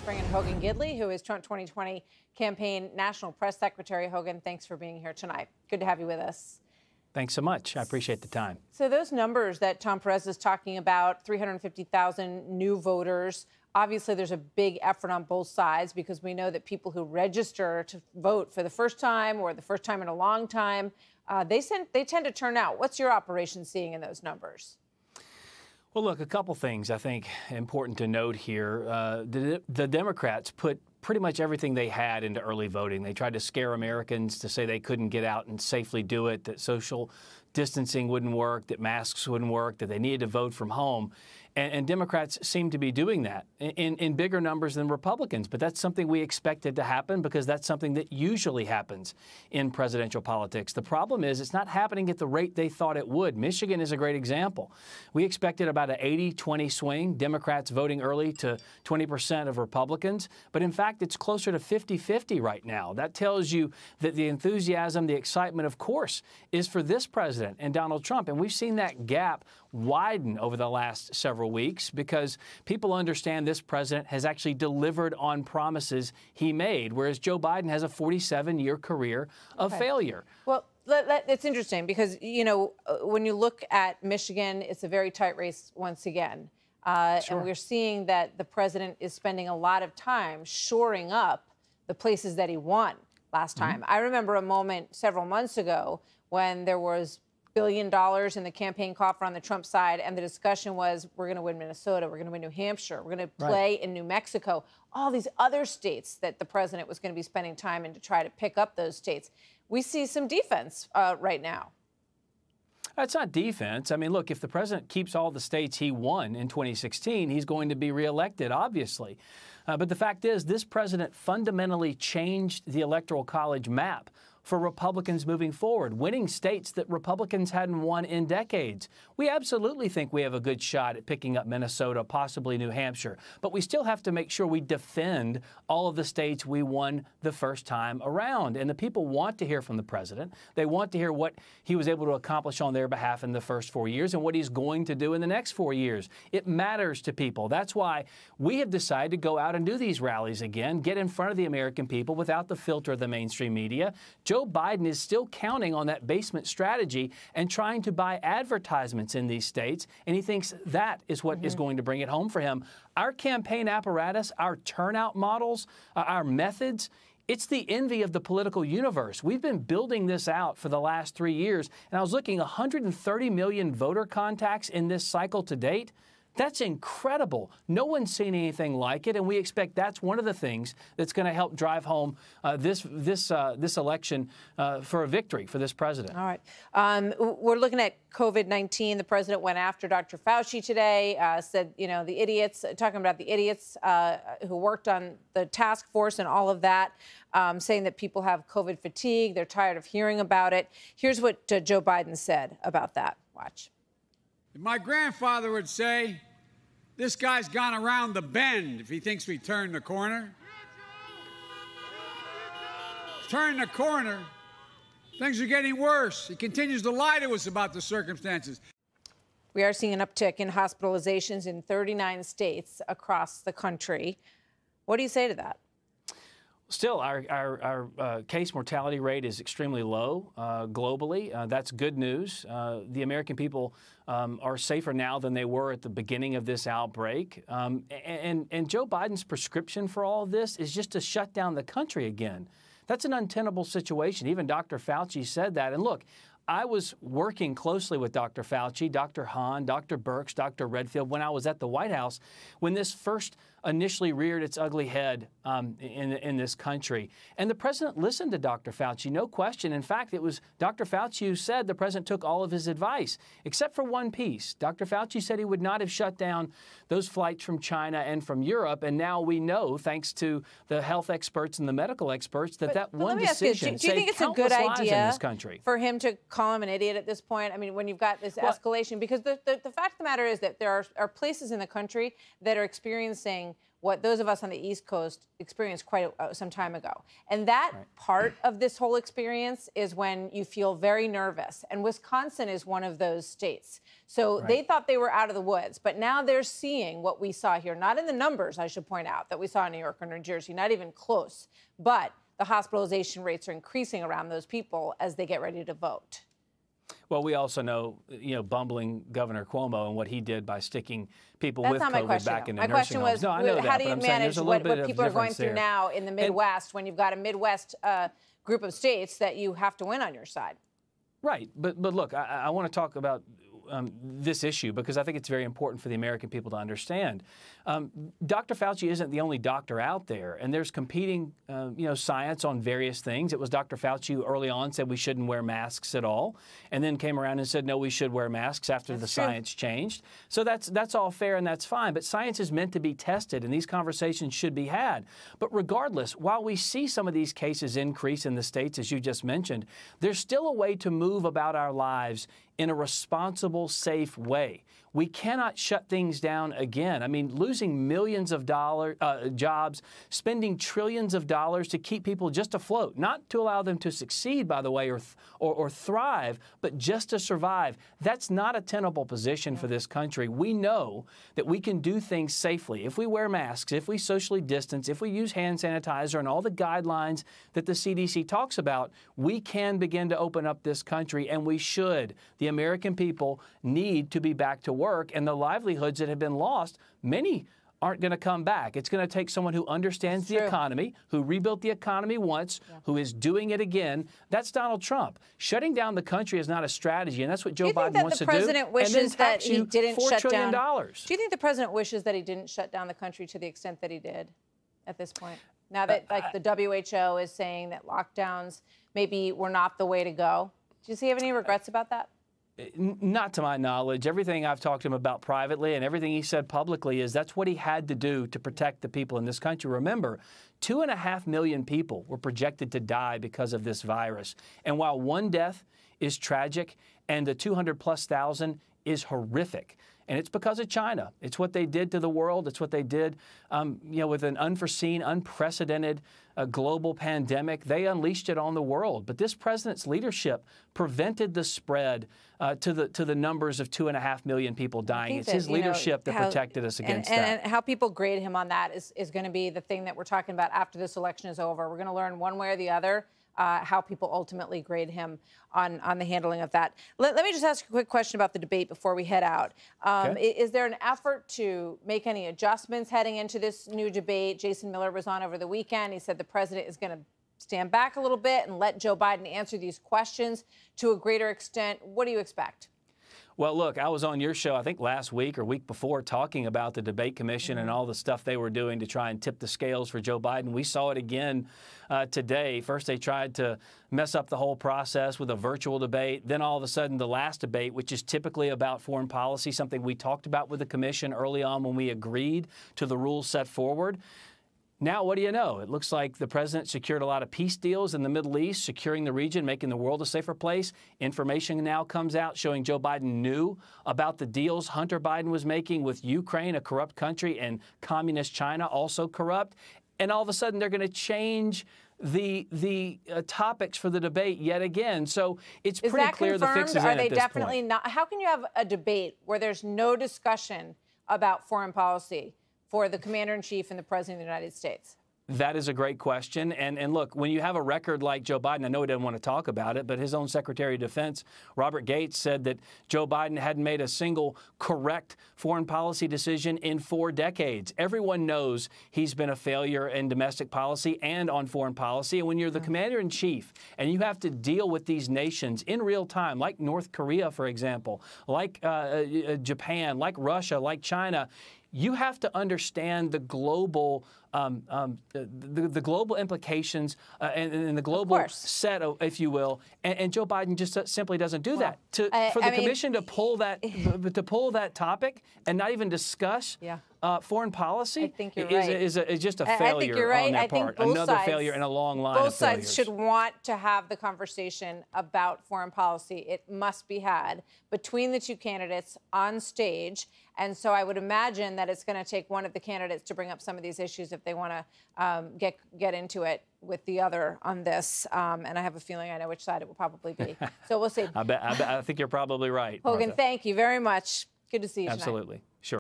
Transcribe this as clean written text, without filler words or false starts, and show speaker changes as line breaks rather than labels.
bring in Hogan Gidley, who is Trump 2020 campaign national press secretary. Hogan, thanks for being here tonight. Good to have you with us.
Thanks so much. I appreciate the time.
So those numbers that Tom Perez is talking about, 350,000 new voters, obviously there's a big effort on both sides because we know that people who register to vote for the first time or the first time in a long time, they tend to turn out. What's your operation seeing in those numbers?
Well, look, a couple things I think important to note here. The Democrats put pretty much everything they had into early voting. They tried to scare Americans to say they couldn't get out and safely do it, that social distancing wouldn't work, that masks wouldn't work, that they needed to vote from home. And Democrats seem to be doing that in bigger numbers than Republicans. But that's something we expected to happen because that's something that usually happens in presidential politics. The problem is it's not happening at the rate they thought it would. Michigan is a great example. We expected about an 80-20 swing, Democrats voting early to 20% of Republicans. But in fact, it's closer to 50-50 right now. That tells you that the enthusiasm, the excitement, of course, is for this president and Donald Trump. And we've seen that gap widen over the last several weeks because people understand this president has actually delivered on promises he made, whereas Joe Biden has a 47-year career of failure.
Well, it's interesting because, you know, when you look at Michigan, it's a very tight race once again. And we're seeing that the president is spending a lot of time shoring up the places that he won last time. I remember a moment several months ago when there was $1 billion in the campaign coffer on the Trump side, and the discussion was, we're going to win Minnesota, we're going to win New Hampshire, we're going to play in New Mexico, all these other states that the president was going to be spending time in to try to pick up those states. We see some defense right now.
It's not defense. I mean, look, if the president keeps all the states he won in 2016, he's going to be reelected, obviously. But the fact is, this president fundamentally changed the Electoral College map for Republicans moving forward, winning states that Republicans hadn't won in decades. We absolutely think we have a good shot at picking up Minnesota, possibly New Hampshire, but we still have to make sure we defend all of the states we won the first time around. And the people want to hear from the president. They want to hear what he was able to accomplish on their behalf in the first 4 years and what he's going to do in the next 4 years. It matters to people. That's why we have decided to go out and do these rallies again, get in front of the American people without the filter of the mainstream media. Joe Biden is still counting on that basement strategy and trying to buy advertisements in these states, and he thinks that is what is going to bring it home for him. Our campaign apparatus, our turnout models, our methods, it's the envy of the political universe. We've been building this out for the last 3 years, and I was looking 130 million voter contacts in this cycle to date. That's incredible. No one's seen anything like it, and we expect that's one of the things that's going to help drive home this election for a victory for this president.
All right. We're looking at COVID-19. The president went after Dr. Fauci today, said, you know, the idiots, talking about the idiots who worked on the task force and all of that, saying that people have COVID fatigue. They're tired of hearing about it. Here's what Joe Biden said about that. Watch.
My grandfather would say, this guy's gone around the bend if he thinks we turned the corner. Turn the corner. Things are getting worse. He continues to lie to us about the circumstances.
We are seeing an uptick in hospitalizations in 39 states across the country. What do you say to that?
Still, our case mortality rate is extremely low globally. That's good news. The American people are safer now than they were at the beginning of this outbreak. And Joe Biden's prescription for all of this is just to shut down the country again. That's an untenable situation. Even Dr. Fauci said that. And look, I was working closely with Dr. Fauci, Dr. Hahn, Dr. Birx, Dr. Redfield when I was at the White House when this first initially reared its ugly head in this country. And the president listened to Dr. Fauci, no question. In fact, it was Dr. Fauci who said the president took all of his advice, except for one piece. Dr. Fauci said he would not have shut down those flights from China and from Europe. And now we know, thanks to the health experts and the medical experts, that one decision
do you think it's a good idea
for
him to call him an idiot at this point? I mean, when you've got this escalation, because the fact of the matter is that there are places in the country that are experiencing experiencing what those of us on the East Coast experienced quite some time ago. And that part of this whole experience is when you feel very nervous. And Wisconsin is one of those states. So they thought they were out of the woods, but now they're seeing what we saw here, not in the numbers, I should point out, that we saw in New York or New Jersey, not even close, but the hospitalization rates are increasing around those people as they get ready to vote.
Well, we also know, bumbling Governor Cuomo and what he did by sticking people with COVID back into nursing homes.
My question was,
no, I know
how do you manage what people are going through
there.
now in the Midwest when you've got a Midwest group of states that you have to win on your side?
Right. But look, I want to talk about this issue because I think it's very important for the American people to understand. Dr. Fauci isn't the only doctor out there, and there's competing, science on various things. It was Dr. Fauci who early on said we shouldn't wear masks at all, and then came around and said, no, we should wear masks after the science changed. So that's all fair and that's fine, but science is meant to be tested, and these conversations should be had. But regardless, while we see some of these cases increase in the states, as you just mentioned, there's still a way to move about our lives in a responsible, safe way. We cannot shut things down again. I mean, losing millions of jobs, spending trillions of dollars to keep people just afloat, not to allow them to succeed, by the way, or thrive, but just to survive. That's not a tenable position for this country. We know that we can do things safely. If we wear masks, if we socially distance, if we use hand sanitizer and all the guidelines that the CDC talks about, we can begin to open up this country, and we should. The American people need to be back to work, and the livelihoods that have been lost, many aren't going to come back. It's going to take someone who understands the economy, who rebuilt the economy once, who is doing it again. That's Donald Trump. Shutting down the country is not a strategy, and that's what Joe Biden wants to do.
Do you think that the president wishes that he didn't shut down?
Do
you think the president wishes that he didn't shut down the country to the extent that he did at this point? Now that the WHO is saying that lockdowns maybe were not the way to go. Does he have any regrets about that?
Not to my knowledge. Everything I've talked to him about privately and everything he said publicly is that's what he had to do to protect the people in this country. Remember, 2.5 million people were projected to die because of this virus. And while one death is tragic and the 200,000+ is horrific, and it's because of China. It's what they did to the world. It's what they did, with an unforeseen, unprecedented global pandemic. They unleashed it on the world. But this president's leadership prevented the spread to the numbers of 2.5 million people dying. It's his leadership that protected us against that.
And how people grade him on that is going to be the thing that we're talking about after this election is over. We're going to learn one way or the other how people ultimately grade him on the handling of that. Let me just ask a quick question about the debate before we head out. Is there an effort to make any adjustments heading into this new debate? Jason Miller was on over the weekend. He said the president is going to stand back a little bit and let Joe Biden answer these questions to a greater extent. What do you expect?
Well, look, I was on your show, I think last week or week before, talking about the debate commission and all the stuff they were doing to try and tip the scales for Joe Biden. We saw it again today. First, they tried to mess up the whole process with a virtual debate. Then all of a sudden, the last debate, which is typically about foreign policy, something we talked about with the commission early on when we agreed to the rules set forward. Now, what do you know? It looks like the president secured a lot of peace deals in the Middle East, securing the region, making the world a safer place. Information now comes out showing Joe Biden knew about the deals Hunter Biden was making with Ukraine, a corrupt country, and communist China, also corrupt. And all of a sudden, they're going to change the topics for the debate yet again. So it's pretty clear the fix is in at this point.
Are they definitely not? How can you have a debate where there's no discussion about foreign policy for the commander-in-chief and the president of the United States?
That is a great question. And look, when you have a record like Joe Biden, I know he doesn't want to talk about it, but his own Secretary of Defense, Robert Gates, said that Joe Biden hadn't made a single correct foreign policy decision in 4 decades. Everyone knows he's been a failure in domestic policy and on foreign policy. And when you're the commander-in-chief and you have to deal with these nations in real time, like North Korea, for example, like Japan, like Russia, like China, you have to understand the global the global implications and the global set, if you will. And Joe Biden just simply doesn't do that. For the commission to pull that topic and not even discuss foreign policy
I think you're
is just a failure
I think you're right.
on their
I think
part.
both
Another
sides,
failure in a long line
both
of failures.
sides should want to have the conversation about foreign policy. It must be had between the two candidates on stage. And so I would imagine that it's going to take one of the candidates to bring up some of these issues if they want to get into it with the other on this. And I have a feeling I know which side it will probably be. So we'll see.
I think you're probably right,
Hogan,
Martha.
thank you very much. Good to see you tonight.
Absolutely. Sure.